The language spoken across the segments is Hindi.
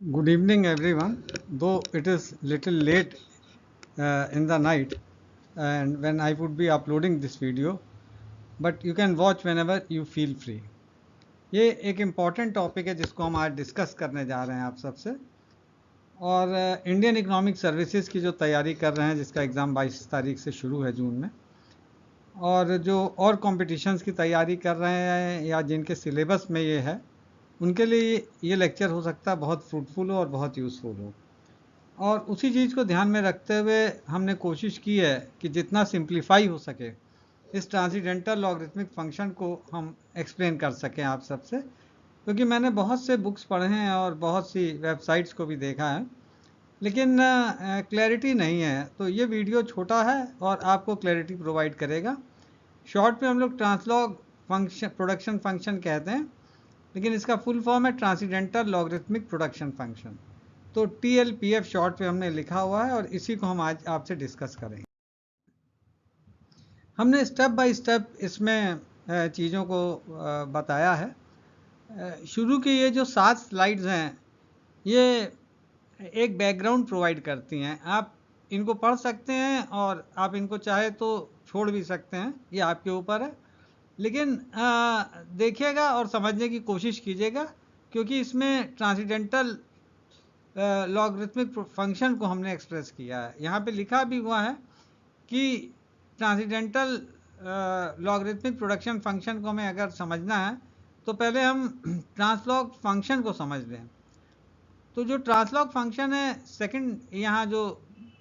Good evening, everyone. Though it is little late in the night, and when I would be uploading this video, but you can watch whenever you feel free. ये एक इम्पॉर्टेंट टॉपिक है जिसको हम आज डिस्कस करने जा रहे हैं आप सबसे, और इंडियन इकोनॉमिक सर्विसेज की जो तैयारी कर रहे हैं, जिसका एग्ज़ाम 22 तारीख से शुरू है जून में, और जो और कॉम्पिटिशन्स की तैयारी कर रहे हैं या जिनके सिलेबस में ये है, उनके लिए ये लेक्चर हो सकता है बहुत फ्रूटफुल हो और बहुत यूज़फुल हो। और उसी चीज़ को ध्यान में रखते हुए हमने कोशिश की है कि जितना सिंप्लीफाई हो सके इस ट्रांसीडेंटल लॉगरिथमिक फंक्शन को हम एक्सप्लेन कर सकें आप सबसे, क्योंकि मैंने बहुत से बुक्स पढ़े हैं और बहुत सी वेबसाइट्स को भी देखा है, लेकिन क्लैरिटी नहीं है। तो ये वीडियो छोटा है और आपको क्लैरिटी प्रोवाइड करेगा। शॉर्ट में हम लोग ट्रांसलॉग फंक्शन प्रोडक्शन फंक्शन कहते हैं, लेकिन इसका फुल फॉर्म है ट्रांसीडेंटल लॉगरिथमिक प्रोडक्शन फंक्शन। तो TLPF शॉर्ट में हमने लिखा हुआ है और इसी को हम आज आपसे डिस्कस करेंगे। हमने स्टेप बाय स्टेप इसमें चीज़ों को बताया है। शुरू की ये जो 7 स्लाइड्स हैं, ये एक बैकग्राउंड प्रोवाइड करती हैं। आप इनको पढ़ सकते हैं और आप इनको चाहे तो छोड़ भी सकते हैं, ये आपके ऊपर है। लेकिन देखिएगा और समझने की कोशिश कीजिएगा, क्योंकि इसमें ट्रांसीडेंटल लॉगरिथमिक फंक्शन को हमने एक्सप्रेस किया है। यहाँ पे लिखा भी हुआ है कि ट्रांसीडेंटल लॉगरिथमिक प्रोडक्शन फंक्शन को हमें अगर समझना है तो पहले हम ट्रांसलॉग फंक्शन को समझ लें। तो जो ट्रांसलॉग फंक्शन है, सेकंड यहाँ जो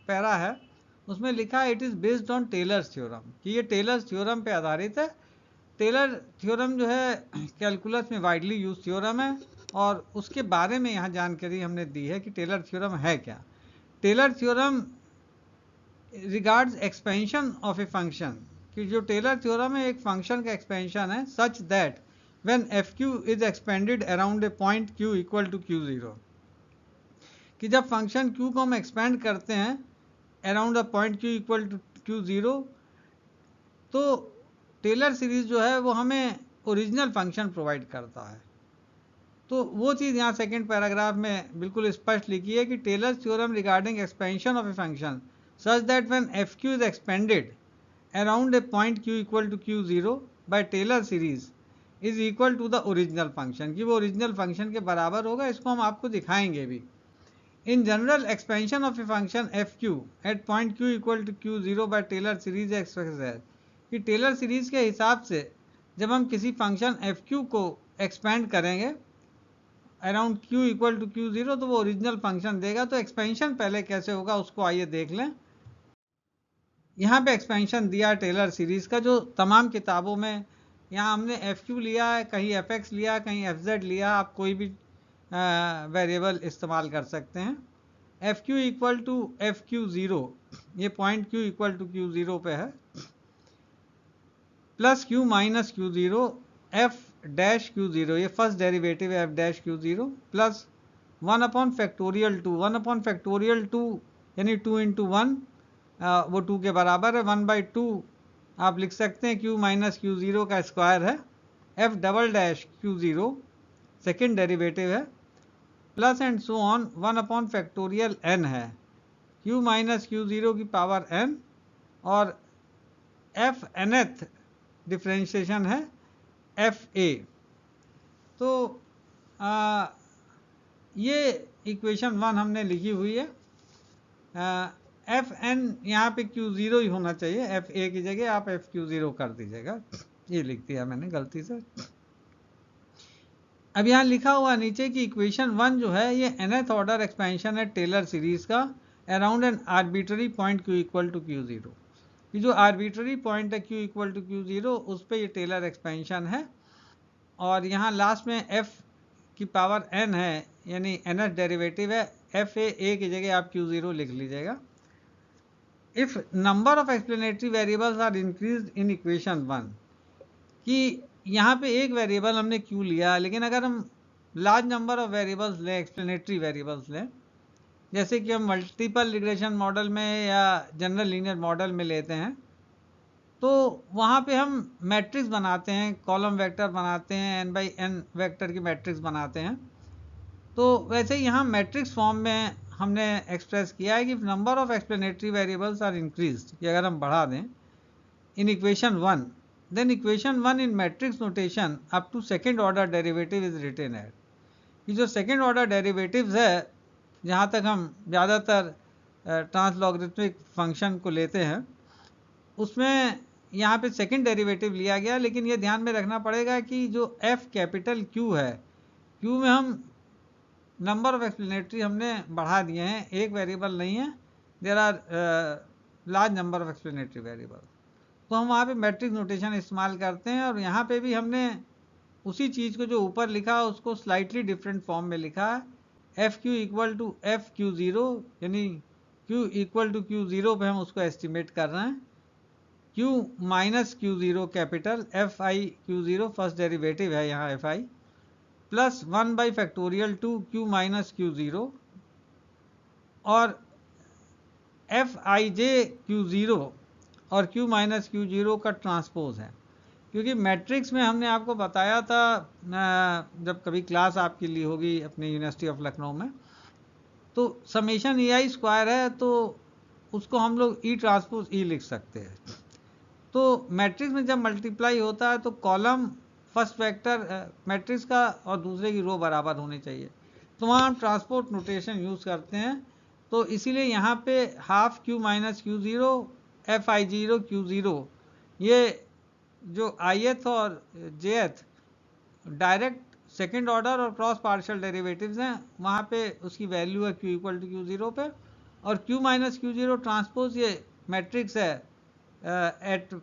पैरा है उसमें लिखा है it is based on Taylor's theorem, कि ये टेलर्स थ्योरम पे आधारित है। टेलर थ्योरम जो है कैलकुलस में वाइडली यूज थ्योरम है, और उसके बारे में यहाँ जानकारी हमने दी है कि टेलर थ्योरम है क्या। Taylor theorem regards expansion of a function, कि जो टेलर थ्योरम है एक फंक्शन का एक्सपेंशन है, such that when f q is expanded around a point Q equal to Q zero, कि जब फंक्शन क्यू को हम एक्सपेंड करते हैं around a point Q equal to Q zero, तो टेलर सीरीज जो है वो हमें ओरिजिनल फंक्शन प्रोवाइड करता है। तो वो चीज़ यहाँ सेकंड पैराग्राफ में बिल्कुल स्पष्ट लिखी है कि Taylor theorem regarding expansion of a function such that when f q is expanded around a point Q equal to Q zero by Taylor series is equal to the original function, कि वो ओरिजिनल फंक्शन के बराबर होगा। इसको हम आपको दिखाएंगे भी। In general expansion of a function f q at point Q equal to Q zero by Taylor series express है, कि टेलर सीरीज के हिसाब से जब हम किसी फंक्शन एफ क्यू को एक्सपेंड करेंगे around q equal to Q zero तो वो ओरिजिनल फंक्शन देगा। तो एक्सपेंशन पहले कैसे होगा उसको आइए देख लें। यहाँ पे एक्सपेंशन दिया टेलर सीरीज का, जो तमाम किताबों में यहाँ हमने एफ क्यू लिया है, कहीं एफ एक्स लिया, कहीं एफ जेड लिया, आप कोई भी वेरिएबल इस्तेमाल कर सकते हैं। F Q equal to F Q zero, ये point Q equal to Q zero पे है, plus Q minus Q zero F dash Q zero, ये फर्स्ट डेरिवेटिव है F dash Q zero, plus 1 upon factorial 2, 1 upon factorial 2 यानी 2 इंटू 1, वो 2 के बराबर है। 1/2 आप लिख सकते हैं क्यू माइनस क्यू ज़ीरो का स्क्वायर है। F double dash Q zero second derivative है, plus and so on 1 upon factorial n है, क्यू माइनस क्यू ज़ीरो की पावर n, और एफ nth डिफ्रेंशिएशन है एफ ए। तो ये इक्वेशन 1 हमने लिखी हुई है। एफ एन यहाँ पे क्यू ज़ीरो ही होना चाहिए, एफ ए की जगह आप एफ क्यू ज़ीरो कर दीजिएगा, ये लिख दिया मैंने गलती से। अब यहाँ लिखा हुआ नीचे की इक्वेशन 1 जो है ये nth ऑर्डर एक्सपेंशन है टेलर सीरीज का around an arbitrary point Q equal to Q zero, कि जो आर्बिट्ररी पॉइंट है q equal to Q zero उस पर ये टेलर एक्सपेंशन है। और यहाँ लास्ट में f की पावर n है, यानी nth डेरिवेटिव है, एफ ए की जगह आप क्यू ज़ीरो लिख लीजिएगा। If number of explanatory variables are increase in equation 1, कि यहाँ पे एक वेरिएबल हमने क्यू लिया, लेकिन अगर हम लार्ज नंबर ऑफ वेरिएबल्स लें, एक्सप्लेनेटरी वेरिएबल्स लें, जैसे कि हम मल्टीपल रिग्रेशन मॉडल में या जनरल लीनियर मॉडल में लेते हैं, तो वहाँ पे हम मैट्रिक्स बनाते हैं, कॉलम वेक्टर बनाते हैं, n/n वेक्टर की मैट्रिक्स बनाते हैं। तो वैसे ही यहाँ मैट्रिक्स फॉर्म में हमने एक्सप्रेस किया है कि number of explanatory variables are increased, ये अगर हम बढ़ा दें in equation 1, then equation 1 in matrix notation up to second order derivative is written at. ये जो सेकेंड ऑर्डर डेरिवेटिव्स है, जहाँ तक हम ज़्यादातर ट्रांसलॉगरिथमिक फंक्शन को लेते हैं, उसमें यहाँ पे सेकेंड डेरिवेटिव लिया गया, लेकिन ये ध्यान में रखना पड़ेगा कि जो एफ कैपिटल क्यू है, क्यू में हम नंबर ऑफ एक्सप्लेनेटरी हमने बढ़ा दिए हैं, एक वेरिएबल नहीं है, there are large number of explanatory variable. तो हम वहाँ पे मैट्रिक्स नोटेशन इस्तेमाल करते हैं, और यहाँ पे भी हमने उसी चीज़ को जो ऊपर लिखा उसको स्लाइटली डिफरेंट फॉर्म में लिखा है, F Q equal to F Q zero, यानी Q equal to Q zero पे हम उसको एस्टिमेट कर रहे हैं, Q minus Q zero capital F I Q zero first derivative है यहाँ F I, plus 1 by factorial two Q minus Q zero, और F I J Q zero और क्यू माइनस क्यू ज़ीरो का ट्रांसपोज है। क्योंकि मैट्रिक्स में हमने आपको बताया था, जब कभी क्लास आपकी ली होगी अपनी यूनिवर्सिटी ऑफ लखनऊ में, तो समेशन ई आई स्क्वायर है, तो उसको हम लोग ई ट्रांसपोज ई लिख सकते हैं। तो मैट्रिक्स में जब मल्टीप्लाई होता है तो कॉलम फर्स्ट वेक्टर मैट्रिक्स का और दूसरे की रो बराबर होनी चाहिए, तो वहाँ हम ट्रांसपोर्ट नोटेशन यूज़ करते हैं। तो इसीलिए यहाँ पे half q minus Q zero f i zero q zero, ये जो आईएथ और जेएथ डायरेक्ट सेकेंड ऑर्डर और क्रॉस पार्शियल डेरिवेटिव्स हैं, वहाँ पे उसकी वैल्यू है q equal to Q zero पे, और Q minus Q zero transpose ये मैट्रिक्स है एट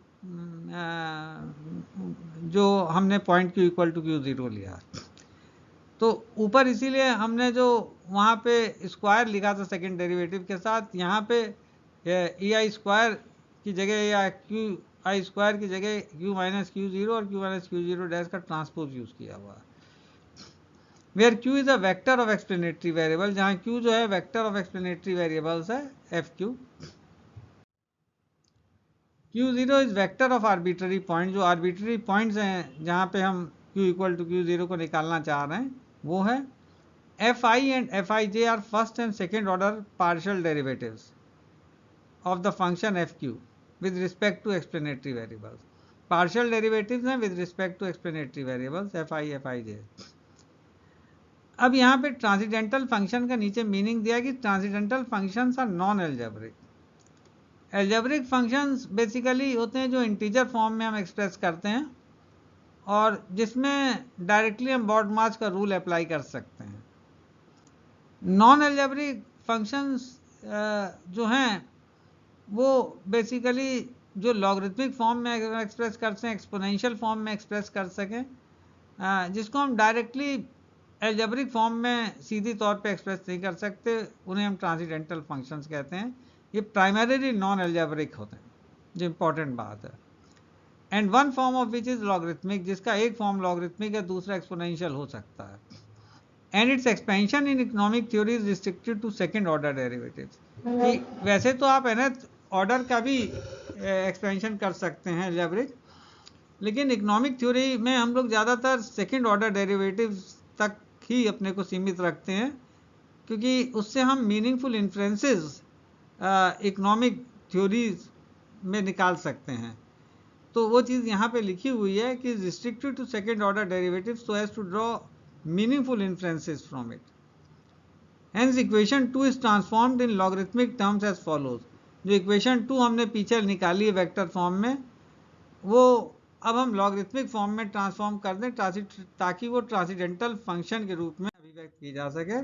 जो हमने point Q equal to Q zero लिया। तो ऊपर इसीलिए हमने जो वहाँ पे स्क्वायर लिखा था सेकेंड डेरिवेटिव के साथ, यहाँ पे ई आई स्क्वायर की जगह या क्यू आई स्क्वायर की जगह क्यू माइनस क्यू ज़ीरो और Q minus Q zero dash का ट्रांसपोज यूज़ किया हुआ है। Where Q is a vector of explanatory variable, जहाँ क्यू जो है वेक्टर ऑफ एक्सप्लेनेटरी वेरिएबल्स है F Q. Q zero is vector of arbitrary point, जो आर्बिट्ररी पॉइंट्स हैं जहाँ पे हम Q equal to Q zero को निकालना चाह रहे हैं, वो है F I and F I J are first and second order partial derivatives of the function f Q with respect to explanatory variables. Partial derivatives हैं with respect to explanatory variables fi fij। अब यहाँ पे ट्रांसीडेंटल फंक्शन का नीचे मीनिंग दिया कि transcendental functions are non algebraic. Algebraic functions basically होते हैं जो इंटीजर फॉर्म में हम एक्सप्रेस करते हैं, और जिसमें डायरेक्टली हम बॉडमास का रूल अप्लाई कर सकते हैं। नॉन एल्जेब्रिक फंक्शंस जो हैं वो बेसिकली जो लॉगरिथमिक फॉर्म में एक्सप्रेस कर सकें, एक्सपोनेंशियल फॉर्म में एक्सप्रेस कर सकें, जिसको हम डायरेक्टली एल्जेब्रिक फॉर्म में सीधी तौर पे एक्सप्रेस नहीं कर सकते, उन्हें हम ट्रांसीडेंटल फंक्शंस कहते हैं। ये प्राइमरीली नॉन एल्जेब्रिक होते हैं, जो इम्पोर्टेंट बात है। And one form of which is logarithmic, जिसका एक फॉर्म लॉगरिथमिक है, दूसरा एक्सपोनेंशियल हो सकता है। And it's expansion in economic theory is restricted to second order derivatives. कि वैसे तो आप nth ऑर्डर का भी एक्सपेंशन कर सकते हैं एल्जेब्रिक, लेकिन इकोनॉमिक थ्योरी में हम लोग ज़्यादातर सेकेंड ऑर्डर डेरिवेटिव्स तक ही अपने को सीमित रखते हैं, क्योंकि उससे हम मीनिंगफुल इन्फ्रेंसेस इकोनॉमिक थ्योरीज में निकाल सकते हैं। तो वो चीज़ यहाँ पे लिखी हुई है कि restricted to second order derivatives so as to draw meaningful inferences from it. Hence equation 2 is transformed in logarithmic terms as follows। जो इक्वेशन 2 हमने पीछे निकाली है वेक्टर फॉर्म में, वो अब हम लॉगरिथमिक फॉर्म में ट्रांसफॉर्म कर दें ताकि वो ट्रांसीडेंटल फंक्शन के रूप में अभिव्यक्त की जा सके।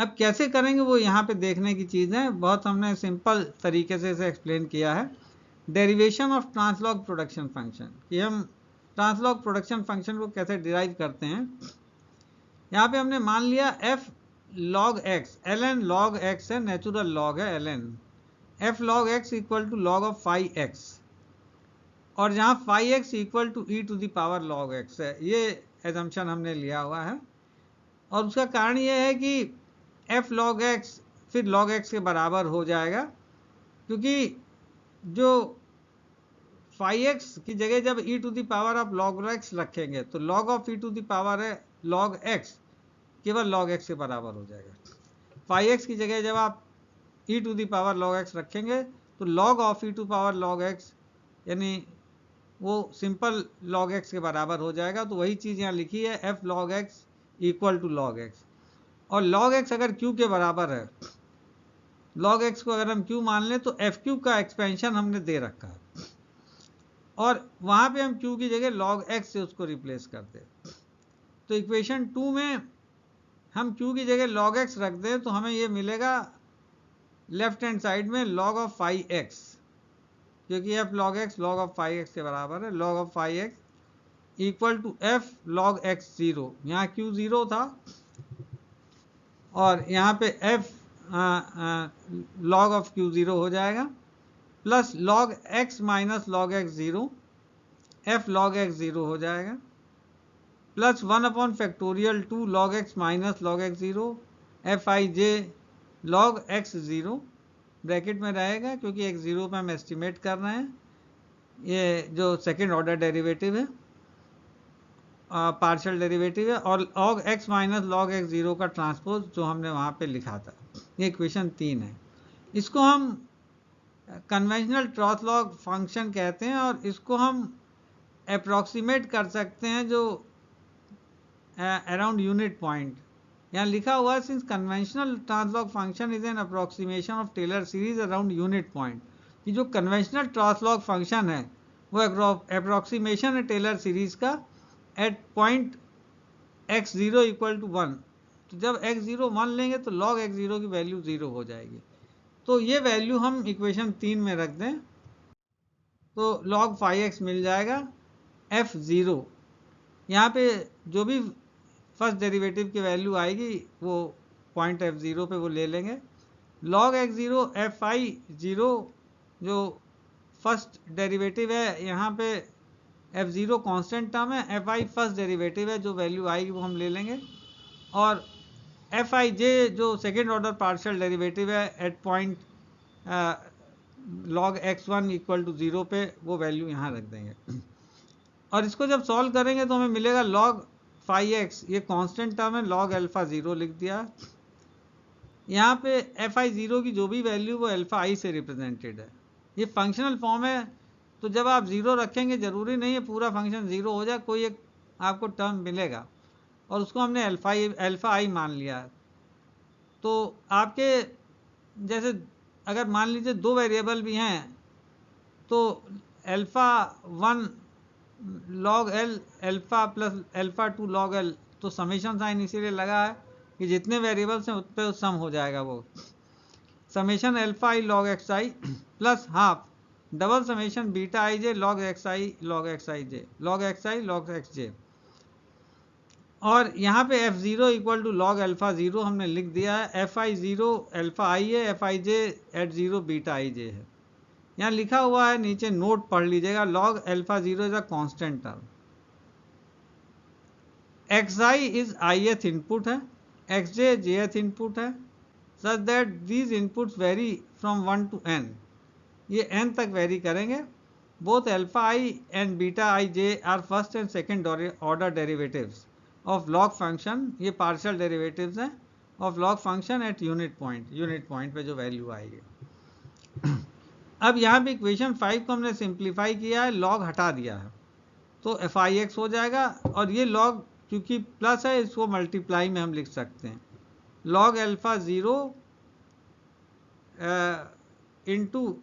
अब कैसे करेंगे वो यहाँ पे देखने की चीज़ है, बहुत हमने सिंपल तरीके से इसे एक्सप्लेन किया है। डेरिवेशन ऑफ ट्रांसलॉग प्रोडक्शन फंक्शन, कि हम ट्रांसलॉग प्रोडक्शन फंक्शन को कैसे डिराइव करते हैं। यहाँ पे हमने मान लिया F log X, L N log X है, नेचुरल लॉग है L N, F log X equal to log of phi X, और जहाँ phi X equal to E to the power log X है, ये एजम्पशन हमने लिया हुआ है। और उसका कारण ये है कि एफ लॉग एक्स फिर लॉग एक्स के बराबर हो जाएगा, क्योंकि जो फाई एक्स की जगह जब E to the power of log X रखेंगे तो log of E to the power है लॉग एक्स, केवल log x के बराबर हो जाएगा। फाई एक्स की जगह जब आप e to the power log x रखेंगे तो log of e to power log x यानी वो सिंपल log x के बराबर हो जाएगा। तो वही चीज़ यहाँ लिखी है f log x equal to log x। और log x अगर q के बराबर है, log x को अगर हम q मान लें तो एफ क्यू का एक्सपेंशन हमने दे रखा है और वहाँ पे हम q की जगह log x से उसको रिप्लेस करते हैं। तो इक्वेशन 2 में हम q की जगह log x रख दें तो हमें ये मिलेगा लेफ्ट हैंड साइड में log ऑफ फाई x, क्योंकि f log x log of phi x के बराबर है। log of phi x equal to f log x 0, यहाँ q 0 था और यहाँ पे f log ऑफ q 0 हो जाएगा, plus log x minus log x 0 f log x 0 हो जाएगा, plus 1 upon factorial 2 log x minus log x 0 f i j log x 0 bracket में रहेगा क्योंकि x 0 पे हम एस्टिमेट कर रहे हैं। ये जो सेकेंड ऑर्डर डेरिवेटिव है, पार्शियल डेरिवेटिव है, और log x minus log x 0 का ट्रांसपोज जो हमने वहाँ पे लिखा था। ये इक्वेशन 3 है। इसको हम कन्वेंशनल ट्रॉथ लॉग फंक्शन कहते हैं और इसको हम अप्रॉक्सीमेट कर सकते हैं जो अराउंड यूनिट पॉइंट। यहाँ लिखा हुआ है since conventional translog function is an approximation of Taylor series around unit point. कि जो कन्वेंशनल ट्रांसलॉग फंक्शन है वो अप्रॉक्सीमेशन है टेलर सीरीज का at point x0 equal to 1। तो जब x0 1 लेंगे तो log x0 की वैल्यू 0 हो जाएगी। तो ये वैल्यू हम इक्वेशन 3 में रख दें तो log फाई x मिल जाएगा f0। यहाँ पे जो भी फर्स्ट डेरिवेटिव की वैल्यू आएगी वो पॉइंट f0 पे वो ले लेंगे। log x0 fi0 जो फर्स्ट डेरिवेटिव है, यहाँ पे f0 कांस्टेंट टर्म है, fi फर्स्ट डेरिवेटिव है, जो वैल्यू आएगी वो हम ले लेंगे। और fij जो सेकेंड ऑर्डर पार्शियल डेरिवेटिव है at point log x1 equal to 0 पे वो वैल्यू यहाँ रख देंगे। और इसको जब सॉल्व करेंगे तो हमें मिलेगा log फाई x, ये कांस्टेंट टर्म है, log अल्फा 0 लिख दिया। यहाँ पे fi0 की जो भी वैल्यू वो अल्फा i से रिप्रेजेंटेड है। ये फंक्शनल फॉर्म है, तो जब आप 0 रखेंगे जरूरी नहीं है पूरा फंक्शन 0 हो जाए, कोई एक आपको टर्म मिलेगा और उसको हमने अल्फा आई मान लिया। तो आपके जैसे अगर मान लीजिए दो वेरिएबल भी हैं तो alpha 1 log l alpha plus alpha 2 log l, तो समेशन साइन इसीलिए लगा है कि जितने वेरिएबल्स हैं उस पर सम हो जाएगा वो summation alpha I log X I plus half double summation beta I J log X I log X I J log X I log X J. और यहाँ पे f0 equal to log alpha 0 हमने लिख दिया है, fi0 अल्फा आई है, fij एट 0 बीटा आई जे है। यहाँ लिखा हुआ है नीचे नोट पढ़ लीजिएगा, log alpha 0 is a constant term, xi is ith input है, xj jth इनपुट है, such that these inputs very from 1 to n, ये n तक वेरी करेंगे। Both alpha I and beta I J are first and second order derivatives of log function, ये पार्शियल डेरिवेटिव्स हैं of log function at unit point पे जो वैल्यू आएगी। अब यहाँ पे इक्वेशन 5 को हमने सिंप्लीफाई किया है, log हटा दिया है तो fi(x) हो जाएगा, और ये log क्योंकि प्लस है इसको मल्टीप्लाई में हम लिख सकते हैं, log alpha 0 into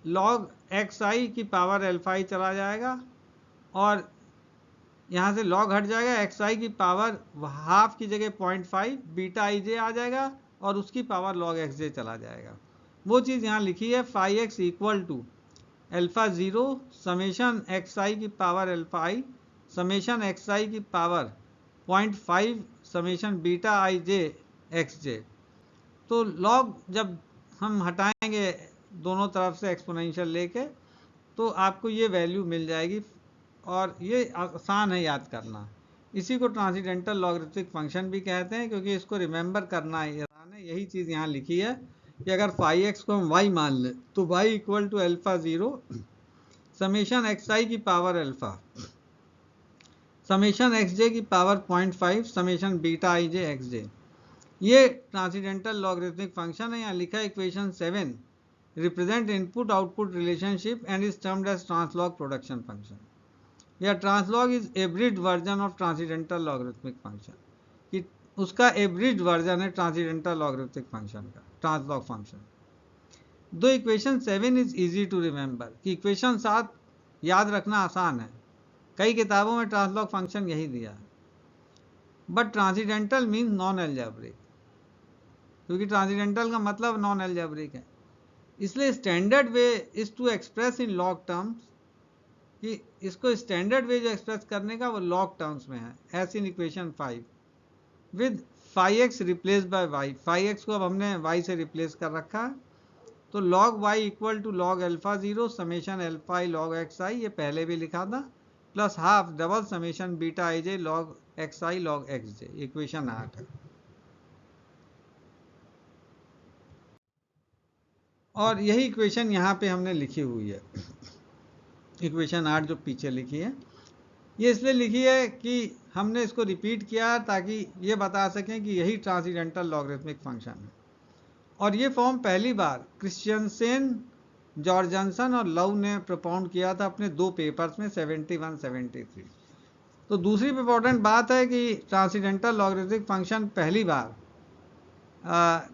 log xi की पावर अल्फा आई चला जाएगा और यहाँ से log हट जाएगा, xi की पावर हाफ की जगह 0.5 बीटा आई जे आ जाएगा और उसकी पावर log xj चला जाएगा। वो चीज़ यहाँ लिखी है, phi X equal to alpha 0 summation xi की power alpha I summation xi की power 0.5 summation beta I J xj। तो log जब हम हटाएंगे दोनों तरफ से एक्सपोनेंशियल लेके तो आपको ये वैल्यू मिल जाएगी, और ये आसान है याद करना। इसी को ट्रांसीडेंटल लॉगरिथमिक फंक्शन भी कहते हैं, क्योंकि इसको रिमेंबर करना आसान है। यही चीज़ यहाँ लिखी है कि अगर फाई एक्स को हम y मान लें तो y equal to alpha 0 summation xi की power alpha summation X J की power 0.5 summation beta I J X J, ये ट्रांसीडेंटल लॉगरिथमिक फंक्शन है। यहाँ लिखा है equation 7 represent input output relationship and is termed as translog production function, या translog is abridged version of transcendental logarithmic function, कि उसका एब्रिड वर्जन है ट्रांसीडेंटल लॉगरिथमिक फंक्शन का, ट्रांसलॉग फंक्शन। दो equation 7 is easy to remember, कि इक्वेशन 7 याद रखना आसान है, कई किताबों में ट्रांसलॉग फंक्शन यही दिया है। But transcendental means non algebraic, क्योंकि ट्रांसीडेंटल का मतलब नॉन एल्जेब्रिक है, इसलिए standard way is to express in log terms, कि इसको स्टैंडर्ड वे जो एक्सप्रेस करने का वो लॉग टर्म्स में है, as in equation 5 with phi X replace by Y. Phi X को अब हमने वाई से रिप्लेस कर रखा है, तो log Y equal to log alpha 0 summation alpha I log X I, ये पहले भी लिखा था, plus half double summation beta I J log X I log X J, equation 8 है। और यही इक्वेशन यहाँ पे हमने लिखी हुई है, इक्वेशन 8 जो पीछे लिखी है, ये इसलिए लिखी है कि हमने इसको रिपीट किया ताकि ये बता सकें कि यही ट्रांसीडेंटल लॉगरिथमिक फंक्शन है। और ये फॉर्म पहली बार क्रिश्चियनसेन, जॉर्जनसन और लव ने प्रपोज किया था अपने दो पेपर्स में 71-73। तो दूसरी इंपॉर्टेंट बात है कि ट्रांसीडेंटल लॉगरिथमिक फंक्शन पहली बार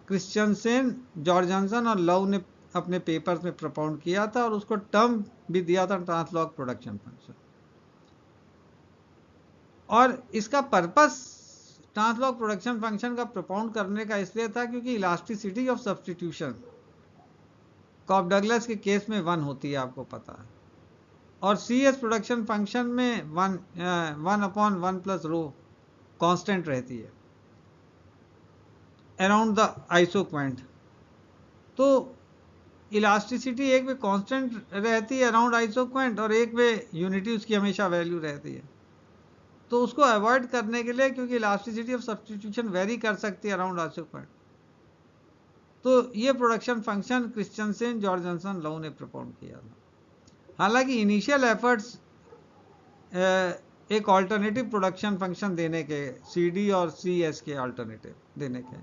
क्रिश्चियनसेन, जॉर्जनसन और लव ने अपने पेपर्स में प्रपोज किया था, और उसको टर्म भी दिया था ट्रांसलॉग प्रोडक्शन फंक्शन। और इसका पर्पस ट्रांसलॉग प्रोडक्शन फंक्शन का प्रपोज करने का इसलिए था क्योंकि elasticity of substitution Cobb Douglas के केस में 1 होती है, आपको पता है, और सी एस प्रोडक्शन फंक्शन में 1/1 प्लस रो कांस्टेंट रहती है अराउंड द आइसोक्वेंट। तो इलास्टिसिटी एक में कांस्टेंट रहती है अराउंड आइसोक्वेंट, और एक में यूनिटी उसकी हमेशा वैल्यू रहती है। तो उसको अवॉइड करने के लिए, क्योंकि इलास्टिसिटी ऑफ सब्स्टिट्यूशन वेरी कर सकती है अराउंड आइसोक्वेंट, तो ये प्रोडक्शन फंक्शन क्रिश्चियनसेन, जॉर्जनसन, लव ने प्रपोज किया था। हालांकि इनिशियल एफर्ट्स एक अल्टरनेटिव प्रोडक्शन फंक्शन देने के, सी डी और सी एस के अल्टरनेटिव देने के,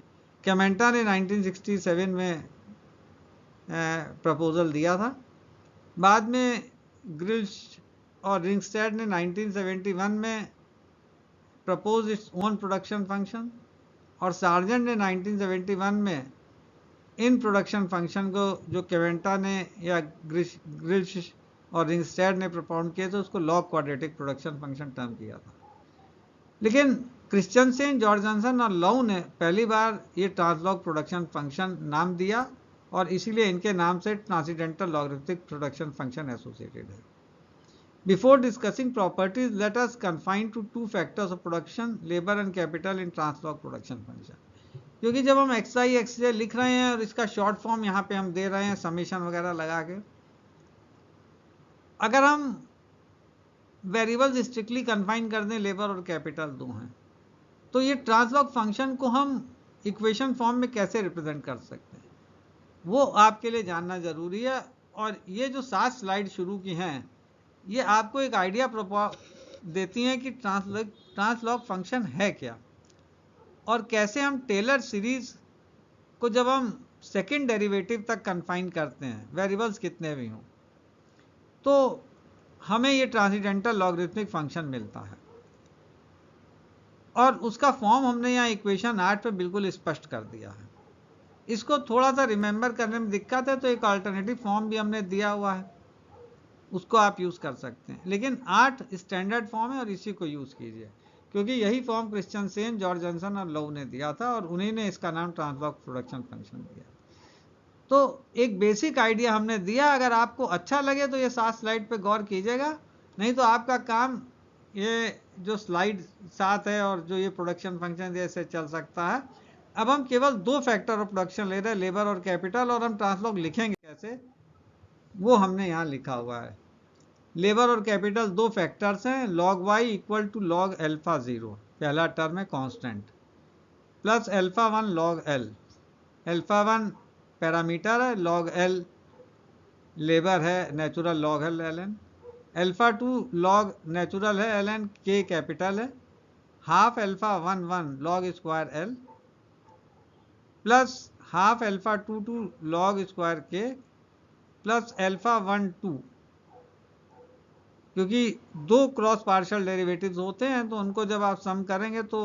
कैमेंटा ने 1967 में प्रपोजल दिया था। बाद में ग्रिल्स और रिंगस्टेड ने 1971 में propose its own production function, और सार्जेंट ने 1971 में इन प्रोडक्शन फंक्शन को जो कैमेंटा ने या ग्रिल्स और रिंगस्टेड ने प्रपोज किए थे उसको log quadratic production function term किया था। लेकिन क्रिश्चियनसेन, जॉर्जनसन और लव ने पहली बार ये ट्रांसलॉग प्रोडक्शन फंक्शन नाम दिया, और इसीलिए इनके नाम से transcendental logarithmic production function associated है। Before discussing properties let us confine to 2 factors of production, labour and capital in translog production function. क्योंकि जब हम एक्स आई एक्स जे लिख रहे हैं और इसका शॉर्ट फॉर्म यहाँ पे हम दे रहे हैं समेशन वगैरह लगा के, अगर हम वेरिएबल्स स्ट्रिक्टली कन्फाइन कर दें, लेबर और कैपिटल दो हैं, तो ये ट्रांसलॉग फंक्शन को हम इक्वेशन फॉर्म में कैसे रिप्रेजेंट कर सकते हैं, वो आपके लिए जानना जरूरी है। और ये जो 7 स्लाइड शुरू की हैं, ये आपको एक आइडिया देती हैं कि ट्रांसलॉग फंक्शन है क्या, और कैसे हम टेलर सीरीज को जब हम सेकेंड डेरिवेटिव तक कन्फाइन करते हैं, वेरिएबल्स कितने भी हों, तो हमें ये ट्रांसीडेंटल लॉगरिथमिक फंक्शन मिलता है। और उसका फॉर्म हमने यहाँ इक्वेशन 8 पे बिल्कुल स्पष्ट कर दिया है। इसको थोड़ा सा रिमेंबर करने में दिक्कत है, तो एक अल्टरनेटिव फॉर्म भी हमने दिया हुआ है, उसको आप यूज़ कर सकते हैं, लेकिन 8 स्टैंडर्ड फॉर्म है और इसी को यूज़ कीजिए, क्योंकि यही फॉर्म क्रिश्चियनसेन, जॉर्जनसन और लव ने दिया था, और उन्हीं ने इसका नाम ट्रांसलॉग प्रोडक्शन फंक्शन दिया। तो एक बेसिक आइडिया हमने दिया। अगर आपको अच्छा लगे तो ये 7 स्लाइड पे गौर कीजिएगा, नहीं तो आपका काम ये जो स्लाइड 7 है और जो ये प्रोडक्शन फंक्शन जैसे चल सकता है। अब हम केवल 2 फैक्टर ऑफ प्रोडक्शन ले रहे हैं, लेबर और कैपिटल, और हम ट्रांसलॉग लिखेंगे कैसे, वो हमने यहाँ लिखा हुआ है। लेबर और कैपिटल 2 फैक्टर्स हैं, log Y equal to log alpha 0, पहला टर्म है constant, plus alpha 1 log L, alpha 1 parameter है, लॉग एल लेबर है, नेचुरल लॉग है L N, alpha 2 log natural है एल एन के कैपिटल है, half alpha 1 1 log square L plus half alpha 2 2 log square K plus alpha 1 2, क्योंकि दो क्रॉस पार्शियल डेरिवेटिव्स होते हैं तो उनको जब आप सम करेंगे तो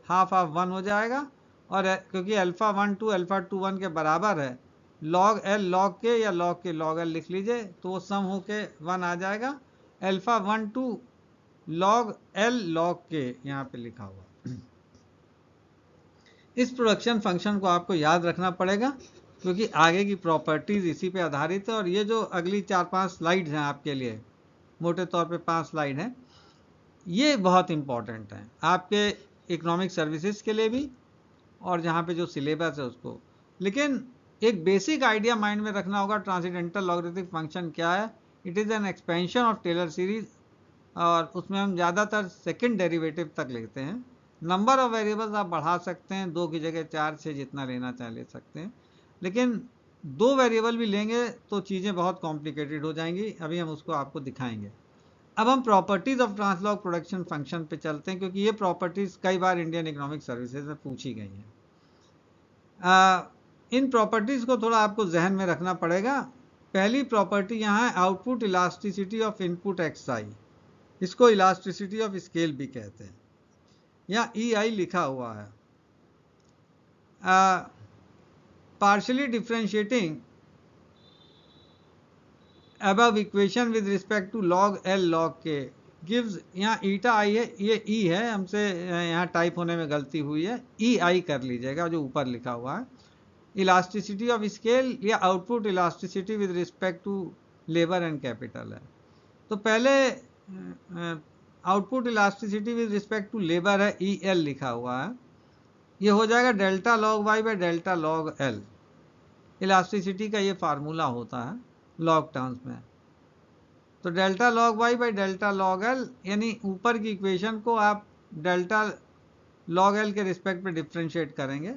हाफ हाफ 1 हो जाएगा, और क्योंकि अल्फा 1 2 अल्फा 2 1 के बराबर है लॉग एल लॉग के या लॉग के लॉग एल लिख लीजिए, तो वो सम होके 1 आ जाएगा। Alpha 1 2 log L log K यहाँ पे लिखा हुआ। इस प्रोडक्शन फंक्शन को आपको याद रखना पड़ेगा क्योंकि आगे की प्रॉपर्टीज इसी पे आधारित है, और ये जो अगली 4-5 स्लाइड्स हैं आपके लिए, मोटे तौर पे 5 स्लाइड हैं, ये बहुत इंपॉर्टेंट हैं आपके इकोनॉमिक सर्विसेज के लिए भी और जहाँ पे जो सिलेबस है उसको। लेकिन एक बेसिक आइडिया माइंड में रखना होगा, ट्रांसेंडेंटल लॉगरिथमिक फंक्शन क्या है। It is an expansion of Taylor series, और उसमें हम ज़्यादातर सेकंड डेरिवेटिव तक लेते हैं। नंबर ऑफ वेरिएबल्स आप बढ़ा सकते हैं, 2 की जगह 4 6 जितना लेना चाहे ले सकते हैं, लेकिन 2 वेरिएबल भी लेंगे तो चीज़ें बहुत कॉम्प्लिकेटेड हो जाएंगी। अभी हम उसको आपको दिखाएंगे। अब हम प्रॉपर्टीज ऑफ ट्रांसलॉग प्रोडक्शन फंक्शन पे चलते हैं, क्योंकि ये प्रॉपर्टीज कई बार इंडियन इकोनॉमिक सर्विसेज में पूछी गई हैं। इन प्रॉपर्टीज को थोड़ा आपको जहन में रखना पड़ेगा। पहली प्रॉपर्टी यहाँ है output elasticity of input X I, इसको इलास्टिसिटी ऑफ स्केल भी कहते हैं, यहाँ ई आई लिखा हुआ है। Partially differentiating above equation with respect to log L log K gives, यहाँ ईटा आई है, ये ई है, हमसे यहाँ टाइप होने में गलती हुई है, ई आई कर लीजिएगा जो ऊपर लिखा हुआ है। इलास्टिसिटी ऑफ स्केल या output elasticity with respect to labour and capital है। तो पहले output elasticity with respect to labour है, ई एल लिखा हुआ है, ये हो जाएगा delta log Y by delta log L. Elasticity का ये फार्मूला होता है लॉग टर्म्स में। तो delta log Y by delta log L, यानी ऊपर की इक्वेशन को आप डेल्टा लॉग एल के रिस्पेक्ट में डिफ्रेंशिएट करेंगे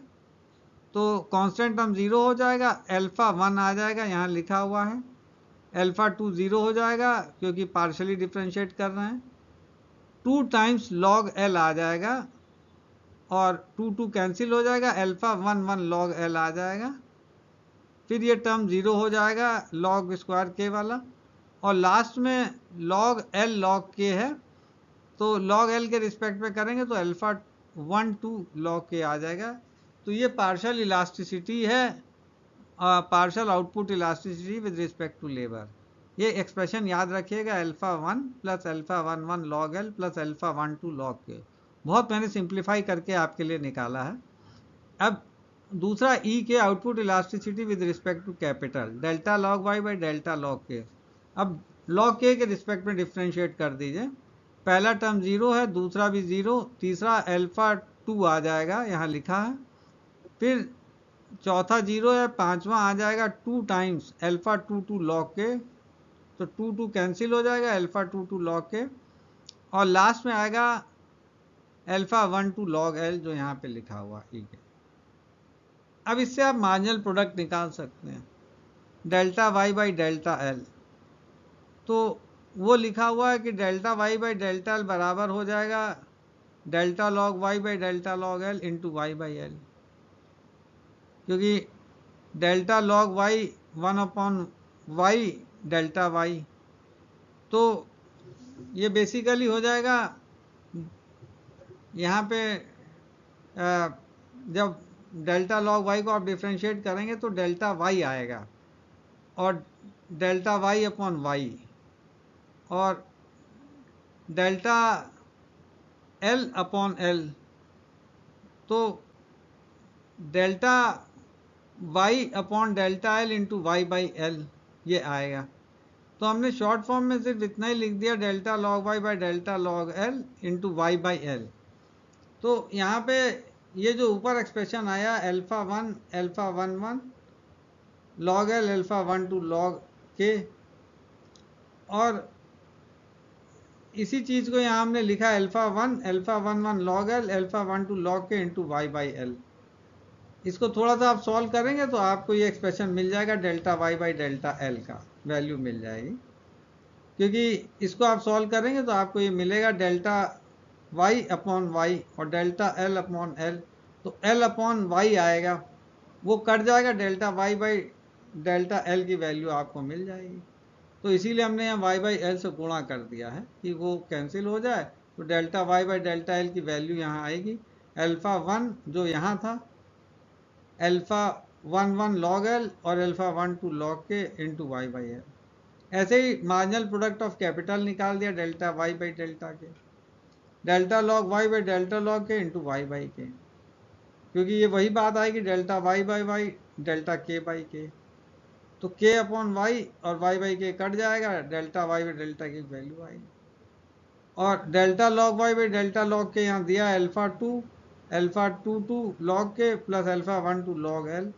तो कांस्टेंट टर्म 0 हो जाएगा, अल्फा 1 आ जाएगा, यहाँ लिखा हुआ है, अल्फा 2 0 हो जाएगा क्योंकि पार्शियली डिफ्रेंशिएट कर रहे हैं, 2 टाइम्स लॉग एल आ जाएगा और 2 2 कैंसिल हो जाएगा, अल्फा 1 1 लॉग एल आ जाएगा, फिर ये टर्म 0 हो जाएगा लॉग स्क्वायर के वाला, और लास्ट में लॉग एल लॉग के है तो लॉग एल के रिस्पेक्ट में करेंगे तो अल्फा 1 2 लॉग के आ जाएगा। तो ये पार्शियल इलास्टिसिटी है, partial output elasticity with respect to labour. ये एक्सप्रेशन याद रखिएगा, alpha 1 plus alpha 1 1 log L plus alpha 1 2 log K. बहुत मैंने सिंप्लीफाई करके आपके लिए निकाला है। अब दूसरा E K output elasticity with respect to capital, delta log Y by delta log K. अब लॉग के रिस्पेक्ट में डिफ्रेंशिएट कर दीजिए, पहला टर्म 0 है, दूसरा भी 0, तीसरा अल्फा 2 आ जाएगा, यहाँ लिखा है, फिर चौथा 0 है, पांचवा आ जाएगा 2 टाइम्स अल्फा 2 2 लॉग के, तो 2 2 कैंसिल हो जाएगा, अल्फा 2 2 लॉग के, और लास्ट में आएगा अल्फा 1 2 लॉग एल जो यहाँ पे लिखा हुआ ई के। अब इससे आप मार्जिनल प्रोडक्ट निकाल सकते हैं, delta Y by delta L, तो वो लिखा हुआ है कि delta Y by delta L बराबर हो जाएगा delta log Y by delta log L into Y by L, क्योंकि delta log Y 1 upon Y delta Y, तो ये बेसिकली हो जाएगा यहाँ पे जब डेल्टा लॉग वाई को आप डिफ्रेंशिएट करेंगे तो डेल्टा वाई आएगा और डेल्टा वाई अपॉन वाई, और डेल्टा एल अपॉन एल, तो delta Y upon delta L into Y by L ये आएगा। तो हमने शॉर्ट फॉर्म में सिर्फ इतना ही लिख दिया, delta log Y by delta log L into Y by L. तो यहाँ पे ये जो ऊपर एक्सप्रेशन आया alpha 1 alpha 1 1 log L alpha 1 2 log K, और इसी चीज़ को यहाँ हमने लिखा alpha 1 1 log L alpha 1 2 log K into Y by L. इसको थोड़ा सा आप सॉल्व करेंगे तो आपको ये एक्सप्रेशन मिल जाएगा, delta Y by delta L का वैल्यू मिल जाएगी। क्योंकि इसको आप सॉल्व करेंगे तो आपको ये मिलेगा डेल्टा वाई अपॉन वाई और डेल्टा एल अपॉन एल। तो एल अपॉन वाई आएगा, वो कट जाएगा, delta Y by delta L की वैल्यू आपको मिल जाएगी। तो इसीलिए हमने यहाँ वाई बाई एल से गुणा कर दिया है कि वो कैंसिल हो जाए। तो delta Y by delta L की वैल्यू यहाँ आएगी, अल्फ़ा 1 जो यहाँ था, अल्फ़ा 1 लॉग एल और alpha 1 log K into Y by L. ऐसे ही मार्जिनल प्रोडक्ट ऑफ कैपिटल निकाल दिया delta Y by delta K, delta log Y by delta log K into Y by K, क्योंकि ये वही बात आएगी delta Y by Y delta K by K. तो के अपॉन वाई और वाई बाई के कट जाएगा, डेल्टा वाई बाई डेल्टा की वैल्यू आएगी। और delta log Y by delta log K यहाँ दिया alpha 2 log K plus alpha 1 log L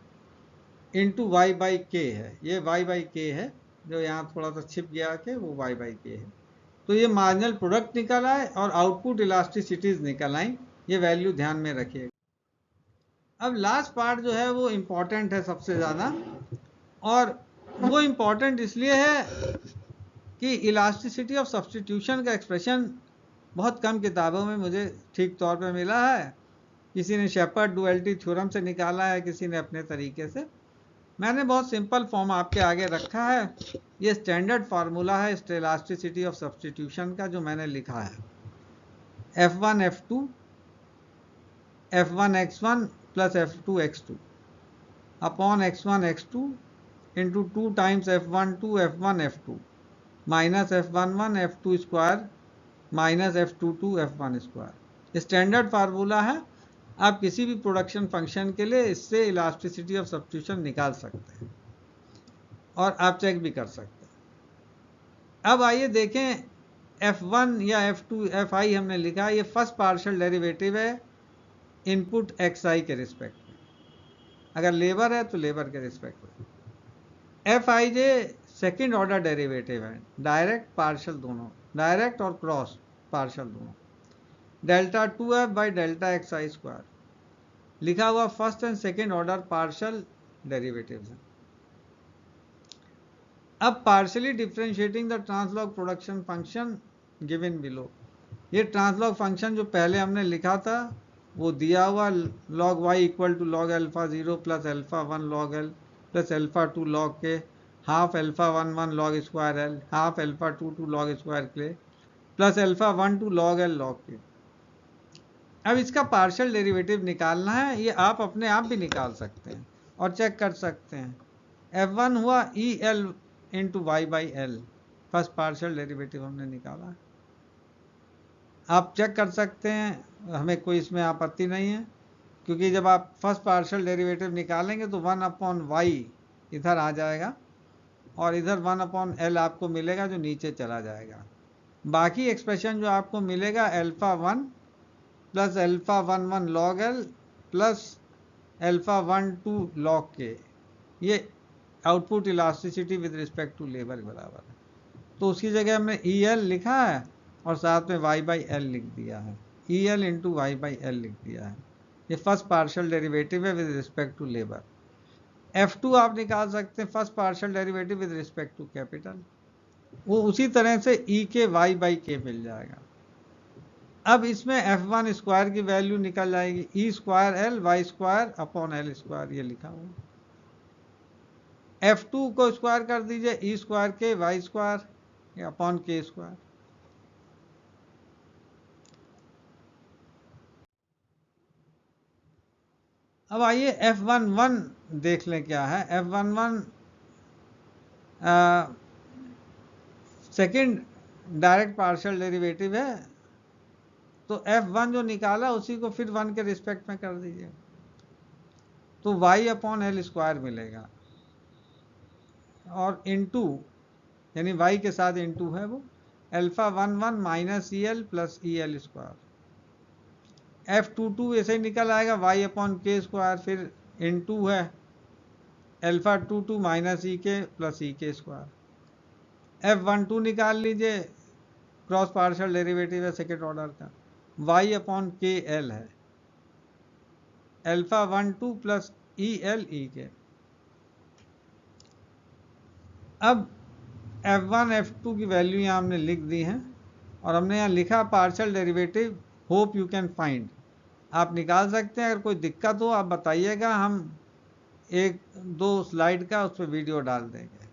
into Y by K है। ये वाई बाई के है, जो यहाँ थोड़ा सा छिप गया के वो वाई बाई के है। तो ये मार्जिनल प्रोडक्ट निकल आए और आउटपुट इलास्टिसिटीज निकल आई, ये वैल्यू ध्यान में रखिएगा। अब लास्ट पार्ट जो है वो इम्पॉर्टेंट है सबसे ज़्यादा, और वो इम्पॉर्टेंट इसलिए है कि इलास्टिसिटी ऑफ सब्सटीट्यूशन का एक्सप्रेशन बहुत कम किताबों में मुझे ठीक तौर पे मिला है। किसी ने शेपर्ड डुअलिटी थ्योरम से निकाला है, किसी ने अपने तरीके से। मैंने बहुत सिंपल फॉर्म आपके आगे रखा है। ये स्टैंडर्ड फार्मूला है इलास्टिसिटी ऑफ सब्सटीट्यूशन का, जो मैंने लिखा है F1 F2 F1 x1 plus F2 x2 upon x1 x2 into 2 times F12 F1 F2 minus F11 F2 square minus F22 F1 square. Standard formula है, आप किसी भी प्रोडक्शन फंक्शन के लिए इससे इलास्टिसिटी ऑफ सब्सटीट्यूशन निकाल सकते हैं और आप चेक भी कर सकते हैं। अब आइए देखें, F1 या F2 Fi हमने लिखा, ये फर्स्ट पार्शियल डेरिवेटिव है इनपुट xi के रिस्पेक्ट में। अगर लेबर है तो लेबर के रिस्पेक्ट में। Fij सेकेंड ऑर्डर डेरिवेटिव है, डायरेक्ट पार्शियल दोनों, डायरेक्ट और क्रॉस पार्शियल दोनों। Delta 2f by delta xi square लिखा हुआ first and second order partial derivative है। अब partially differentiating the translog production function given below. ये ट्रांसलॉग फंक्शन जो पहले हमने लिखा था वो दिया हुआ log Y equal to log alpha 0 plus alpha 1 log L plus alpha 2 log K half alpha 1 log square L half alpha 2 log square K plus alpha 1 log L log K. अब इसका पार्शियल डेरिवेटिव निकालना है, ये आप अपने आप भी निकाल सकते हैं और चेक कर सकते हैं। F1 हुआ E L into Y by L, first partial derivative हमने निकाला। आप चेक कर सकते हैं, हमें कोई इसमें आपत्ति नहीं है, क्योंकि जब आप फर्स्ट पार्शियल डेरिवेटिव निकालेंगे तो 1 अपॉन वाई इधर आ जाएगा और इधर 1 अपॉन एल आपको मिलेगा जो नीचे चला जाएगा। बाकी एक्सप्रेशन जो आपको मिलेगा alpha 1 plus alpha 1 log L plus alpha 1 log K, ये output elasticity with respect to labour के बराबर है। तो उसकी जगह हमने ई एल लिखा है और साथ में वाई बाई एल लिख दिया है, E L into Y by L लिख दिया है। ये फर्स्ट पार्शियल डेरिवेटिव है with respect to labour. F2 आप निकाल सकते हैं first partial derivative with respect to capital, वो उसी तरह से ई के वाई बाई के मिल जाएगा। अब इसमें F1 स्क्वायर की वैल्यू निकल जाएगी, E square L Y square upon L square, ये लिखा हुआ। F2 को स्क्वायर कर दीजिए, E square K Y square upon K square. अब आइए F11 देख लें क्या है। F11 second direct partial derivative है, तो F1 जो निकाला उसी को फिर 1 के रिस्पेक्ट में कर दीजिए, तो y अपॉन एल स्क्वायर मिलेगा और इंटू, यानी y के साथ इंटू है वो, alpha 1 minus E L plus E L square. F22 ऐसे ही निकल आएगा y अपॉन के स्क्वायर, फिर इंटू है अल्फा 2 माइनस ई के प्लस ई के स्क्वायर। F12 निकाल लीजिए, क्रॉस पार्शियल डेरिवेटिव है सेकेंड ऑर्डर का, y अपॉन के एल है, alpha 1 plus E L E के। अब F1 F2 की वैल्यू यहाँ हमने लिख दी है और हमने यहाँ लिखा partial derivative hope you can find. आप निकाल सकते हैं, अगर कोई दिक्कत हो आप बताइएगा, हम एक दो स्लाइड का उस पर वीडियो डाल देंगे,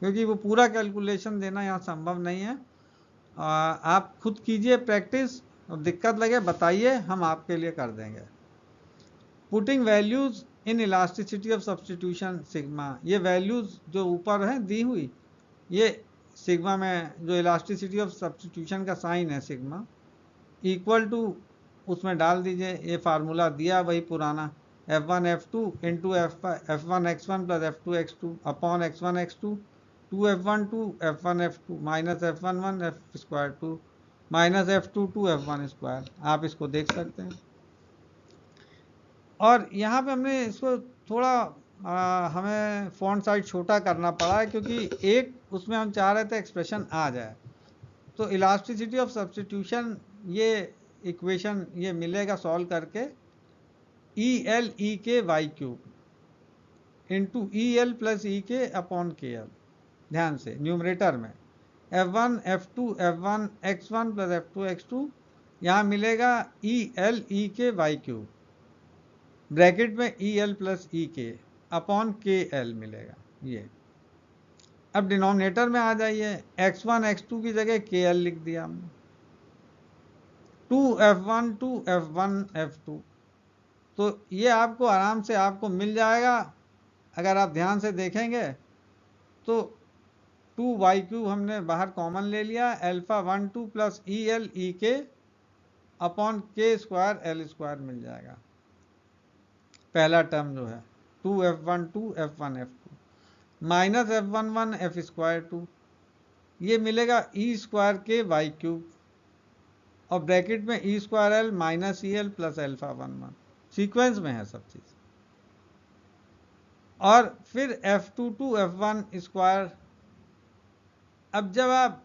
क्योंकि वो पूरा कैलकुलेशन देना यहाँ संभव नहीं है। आप खुद कीजिए प्रैक्टिस, और दिक्कत लगे बताइए, हम आपके लिए कर देंगे। Putting values in elasticity of substitution sigma, ये वैल्यूज जो ऊपर हैं दी हुई, ये सिग्मा में जो इलास्टिसिटी ऑफ सब्सटीट्यूशन का साइन है सिग्मा, इक्वल टू उसमें डाल दीजिए, ये फार्मूला दिया वही पुराना, F1 F2 into F1 X1 plus F2 X2 upon X1 X2 2F1 2 F1 F2 minus F1 1 F square 2 minus F2 2 F1 square. आप इसको देख सकते हैं। और यहाँ पे हमने इसको थोड़ा हमें फॉन्ट साइज छोटा करना पड़ा है, क्योंकि एक उसमें हम चाह रहे थे एक्सप्रेशन आ जाए। तो इलास्टिसिटी ऑफ सब्सटीट्यूशन, ये इक्वेशन ये मिलेगा सॉल्व करके, E L E K Y cube into E L plus E K upon के एल। ध्यान से न्यूमरेटर में F1 F2 F1 X1 plus F2 X2, यहाँ मिलेगा ई L E K Y cube, bracket में ई L plus E K upon के एल मिलेगा ये। अब डिनोमिनेटर में आ जाइए, X1 X2 की जगह के एल लिख दिया हमने, 2F1 2F1 F2। तो ये आपको आराम से आपको मिल जाएगा। अगर आप ध्यान से देखेंगे तो 2y³ हमने बाहर कॉमन ले लिया, alpha 1 2 plus E L E K upon K square L square मिल जाएगा। पहला टर्म जो है 2F1 2F1 F2 minus F1 1 F square 2, ये मिलेगा ई स्क्वायर के y³ और ब्रैकेट में E square L minus E L plus alpha 1 1, sequence में है सब चीज। और फिर F2 2 F1 स्क्वायर। अब जब आप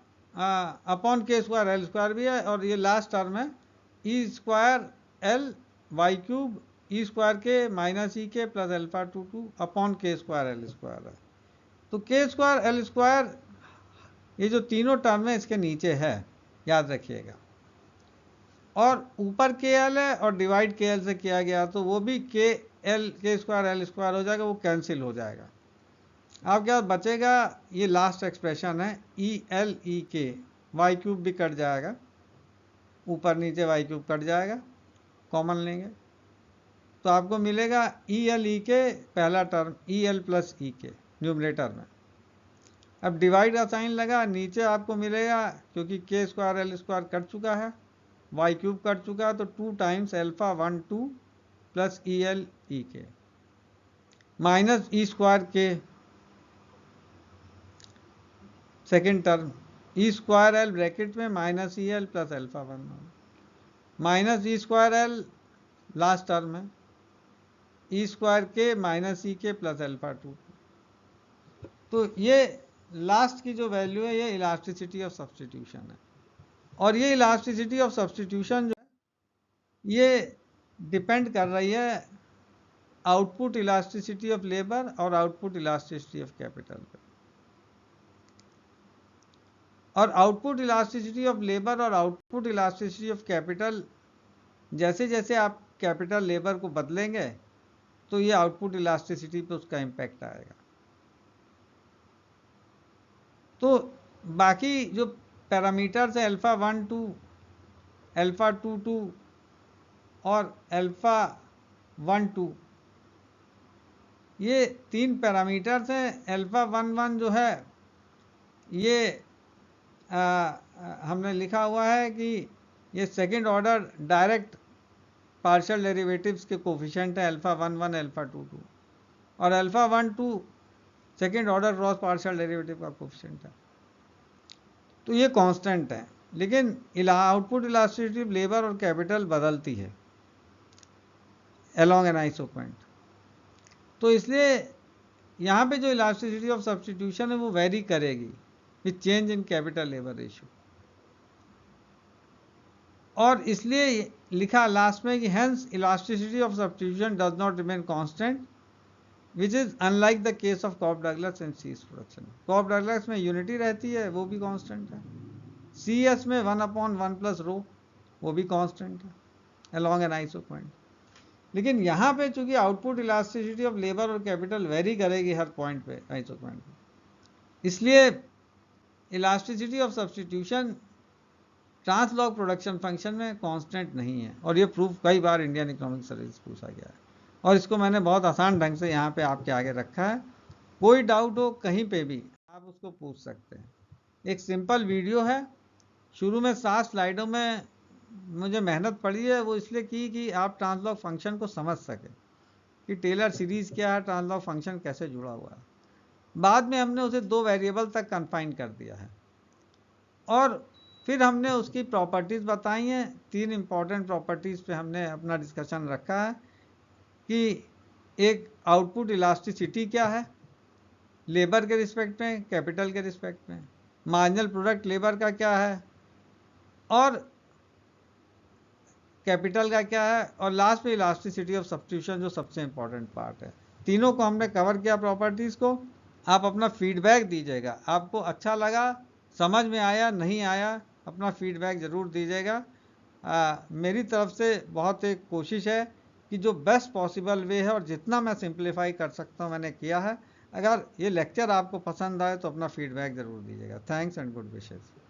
upon K square L square भी है, और ये लास्ट टर्म है ई स्क्वायर एल y³ ई स्क्वायर के माइनस ई के plus alpha 2 2 upon K square L square है। तो के स्क्वायर एल स्क्वायर, ये जो तीनों टर्म है इसके नीचे है, याद रखिएगा। और ऊपर के एल है और डिवाइड के एल से किया गया, तो वो भी के स्क्वायर एल स्क्वायर हो जाएगा, वो कैंसिल हो जाएगा। आपके पास बचेगा ये लास्ट एक्सप्रेशन है ई एल ई के, y³ भी कट जाएगा, ऊपर नीचे y³ कट जाएगा, कॉमन लेंगे तो आपको मिलेगा ई एल ई के पहला टर्म ई एल प्लस ई के न्यूमरेटर में। अब डिवाइड का साइन लगा, नीचे आपको मिलेगा, क्योंकि के स्क्वायर एल स्क्वायर कट चुका है, y³ कट चुका है, तो 2 times alpha 1 2 plus E L E K minus E square K second term E square L bracket में minus E L plus alpha 1 minus E square L last term है, ई स्क्वायर के माइनस ई के प्लस अल्फा 2। तो ये लास्ट की जो वैल्यू है ये इलास्टिसिटी ऑफ सब्सटीट्यूशन है। और ये इलास्टिसिटी ऑफ सब्सटीट्यूशन जो है ये डिपेंड कर रही है आउटपुट इलास्टिसिटी ऑफ लेबर और आउटपुट इलास्टिसिटी ऑफ कैपिटल पर। और आउटपुट इलास्टिसिटी ऑफ लेबर और आउटपुट इलास्टिसिटी ऑफ कैपिटल, जैसे जैसे आप कैपिटल लेबर को बदलेंगे तो ये आउटपुट इलास्टिसिटी पे उसका इम्पैक्ट आएगा। तो बाकी जो पैरामीटर्स है अल्फा 1 2 अल्फा 2 2 और अल्फा 1 2, ये तीन पैरामीटर्स हैं। अल्फा 1 1 जो है ये हमने लिखा हुआ है कि ये second order direct partial derivatives के कोफिशिएंट है, अल्फा 1 1 अल्फा 2 2, और alpha 1 2 second order cross partial derivative का कोफिशिएंट है। तो ये कांस्टेंट है, लेकिन आउटपुट इलास्टिसिटी लेबर और कैपिटल बदलती है अलोंग एन आइसोक्वेंट। तो इसलिए यहाँ पे जो इलास्टिसिटी ऑफ सब्सटीट्यूशन है वो वेरी करेगी with change in capital labour ratio. और इसलिए लिखा लास्ट में कि hence elasticity of substitution does not remain constant which is unlike the case of Cobb Douglas and C S production. Cobb Douglas में यूनिटी रहती है, वो भी कांस्टेंट है। सी एस में 1/1 प्लस रो, वो भी कांस्टेंट है अलॉन्ग एन आइसो पॉइंट। लेकिन यहाँ पे चूंकि आउटपुट इलास्टिसिटी ऑफ लेबर और कैपिटल वेरी करेगी हर पॉइंट पे, आइसो पॉइंट पे, इसलिए elasticity of substitution translog production function में कांस्टेंट नहीं है। और ये प्रूफ कई बार इंडियन इकोनॉमिक सर्विस पूछा गया है, और इसको मैंने बहुत आसान ढंग से यहाँ पे आपके आगे रखा है। कोई डाउट हो कहीं पे भी आप उसको पूछ सकते हैं। एक सिंपल वीडियो है, शुरू में 7 स्लाइडों में मुझे मेहनत पड़ी है, वो इसलिए की कि आप ट्रांसलॉग फंक्शन को समझ सके कि टेलर सीरीज़ क्या है, ट्रांसलॉग फंक्शन कैसे जुड़ा हुआ है। बाद में हमने उसे 2 वेरिएबल तक कन्फाइन कर दिया है, और फिर हमने उसकी प्रॉपर्टीज़ बताई हैं। 3 इंपॉर्टेंट प्रॉपर्टीज़ पे हमने अपना डिस्कशन रखा है कि एक आउटपुट इलास्टिसिटी क्या है लेबर के रिस्पेक्ट में, कैपिटल के रिस्पेक्ट में, मार्जिनल प्रोडक्ट लेबर का क्या है और कैपिटल का क्या है, और लास्ट में इलास्टिसिटी ऑफ सब्स्टिट्यूशन जो सबसे इंपॉर्टेंट पार्ट है। तीनों को हमने कवर किया प्रॉपर्टीज़ को। आप अपना फीडबैक दीजिएगा, आपको अच्छा लगा, समझ में आया, नहीं आया, अपना फीडबैक ज़रूर दीजिएगा। मेरी तरफ से बहुत एक कोशिश है कि जो बेस्ट पॉसिबल वे है और जितना मैं सिंप्लीफाई कर सकता हूँ मैंने किया है। अगर ये लेक्चर आपको पसंद आए तो अपना फीडबैक ज़रूर दीजिएगा। Thanks and good wishes.